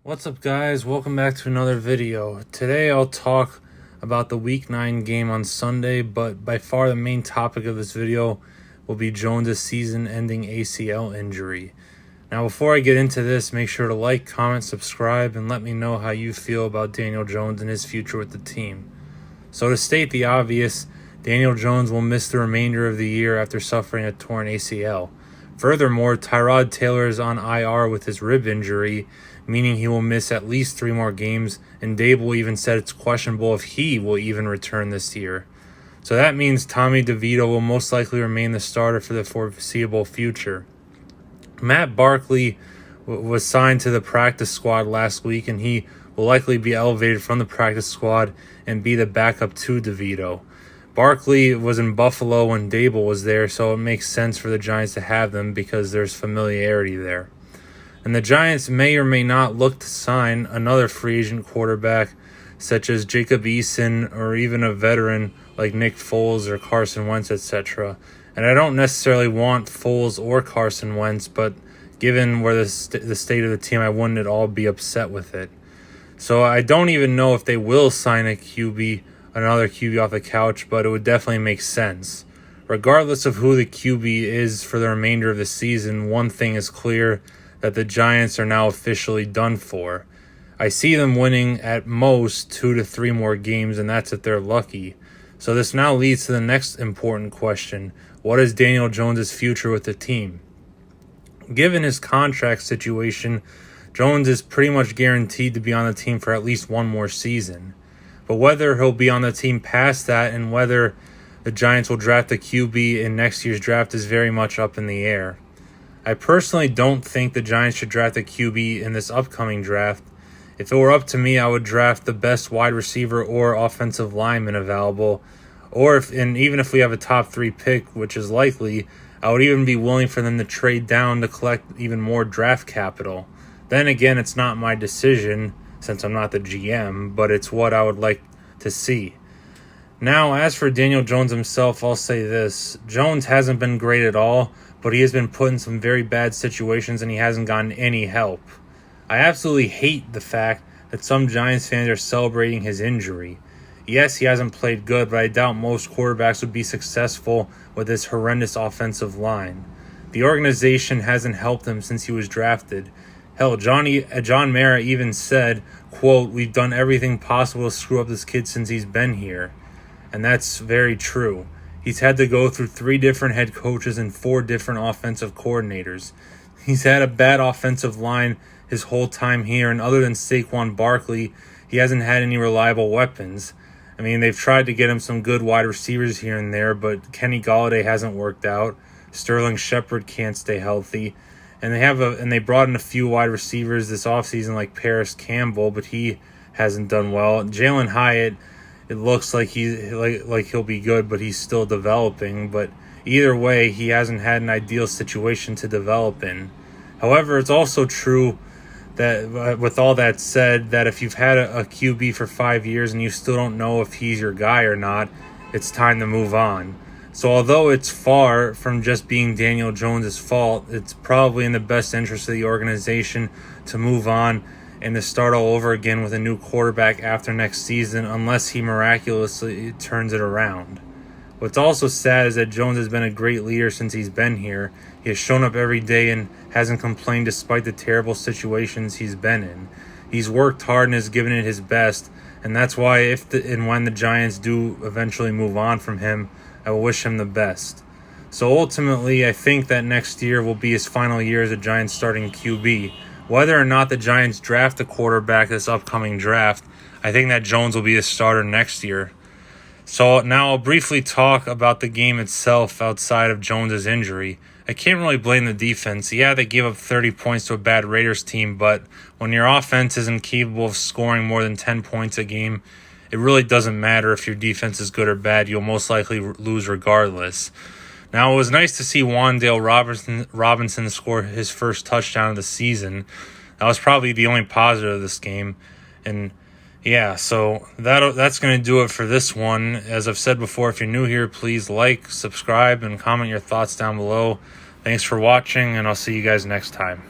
What's up, guys? Welcome back to another video. Today I'll talk about the Week 9 game on Sunday, but by far the main topic of this video will be Jones' season-ending ACL injury. Now, before I get into this, make sure to like, comment, subscribe, and let me know how you feel about Daniel Jones and his future with the team. So to state the obvious, Daniel Jones will miss the remainder of the year after suffering a torn ACL. Furthermore, Tyrod Taylor is on IR with his rib injury, meaning he will miss at least 3 more games, and Dable even said it's questionable if he will even return this year. So that means Tommy DeVito will most likely remain the starter for the foreseeable future. Matt Barkley was signed to the practice squad last week, and he will likely be elevated from the practice squad and be the backup to DeVito. Barkley was in Buffalo when Dable was there, so it makes sense for the Giants to have them because there's familiarity there. And the Giants may or may not look to sign another free agent quarterback such as Jacob Eason or even a veteran like Nick Foles or Carson Wentz, etc. And I don't necessarily want Foles or Carson Wentz, but given where the state of the team, I wouldn't at all be upset with it. So I don't even know if they will sign another QB off the couch, but it would definitely make sense. Regardless of who the QB is for the remainder of the season, one thing is clear, that the Giants are now officially done for. I see them winning at most 2 to 3 more games, and that's if they're lucky. So this now leads to the next important question. What is Daniel Jones' future with the team? Given his contract situation, Jones is pretty much guaranteed to be on the team for at least 1 more season. But whether he'll be on the team past that and whether the Giants will draft a QB in next year's draft is very much up in the air. I personally don't think the Giants should draft a QB in this upcoming draft. If it were up to me, I would draft the best wide receiver or offensive lineman available. Even if we have a top 3 pick, which is likely, I would even be willing for them to trade down to collect even more draft capital. Then again, it's not my decision since I'm not the GM, but it's what I would like to see. Now, as for Daniel Jones himself, I'll say this. Jones hasn't been great at all, but he has been put in some very bad situations and he hasn't gotten any help. I absolutely hate the fact that some Giants fans are celebrating his injury. Yes, he hasn't played good, but I doubt most quarterbacks would be successful with this horrendous offensive line. The organization hasn't helped him since he was drafted. Hell, John Mara even said, quote, "We've done everything possible to screw up this kid since he's been here." And that's very true. He's had to go through 3 different head coaches and 4 different offensive coordinators. He's had a bad offensive line his whole time here, and other than Saquon Barkley, he hasn't had any reliable weapons. I mean, they've tried to get him some good wide receivers here and there, but Kenny Golladay hasn't worked out. Sterling Shepard can't stay healthy. And they brought in a few wide receivers this offseason like Paris Campbell, but he hasn't done well. Jalen Hyatt, it looks like he'll be good, but he's still developing. But either way, he hasn't had an ideal situation to develop in. However, it's also true that with all that said, that if you've had a QB for 5 years and you still don't know if he's your guy or not, it's time to move on. So although it's far from just being Daniel Jones' fault, it's probably in the best interest of the organization to move on and to start all over again with a new quarterback after next season unless he miraculously turns it around. What's also sad is that Jones has been a great leader since he's been here. He has shown up every day and hasn't complained despite the terrible situations he's been in. He's worked hard and has given it his best, and that's why when the Giants do eventually move on from him, I will wish him the best. So ultimately, I think that next year will be his final year as a Giants starting QB. Whether or not the Giants draft a quarterback this upcoming draft, I think that Jones will be the starter next year. So now I'll briefly talk about the game itself outside of Jones' injury. I can't really blame the defense. Yeah, they gave up 30 points to a bad Raiders team, but when your offense isn't capable of scoring more than 10 points a game, it really doesn't matter if your defense is good or bad. You'll most likely lose regardless. Now, it was nice to see Wan'Dale Robinson score his first touchdown of the season. That was probably the only positive of this game. And yeah, so that's going to do it for this one. As I've said before, if you're new here, please like, subscribe, and comment your thoughts down below. Thanks for watching, and I'll see you guys next time.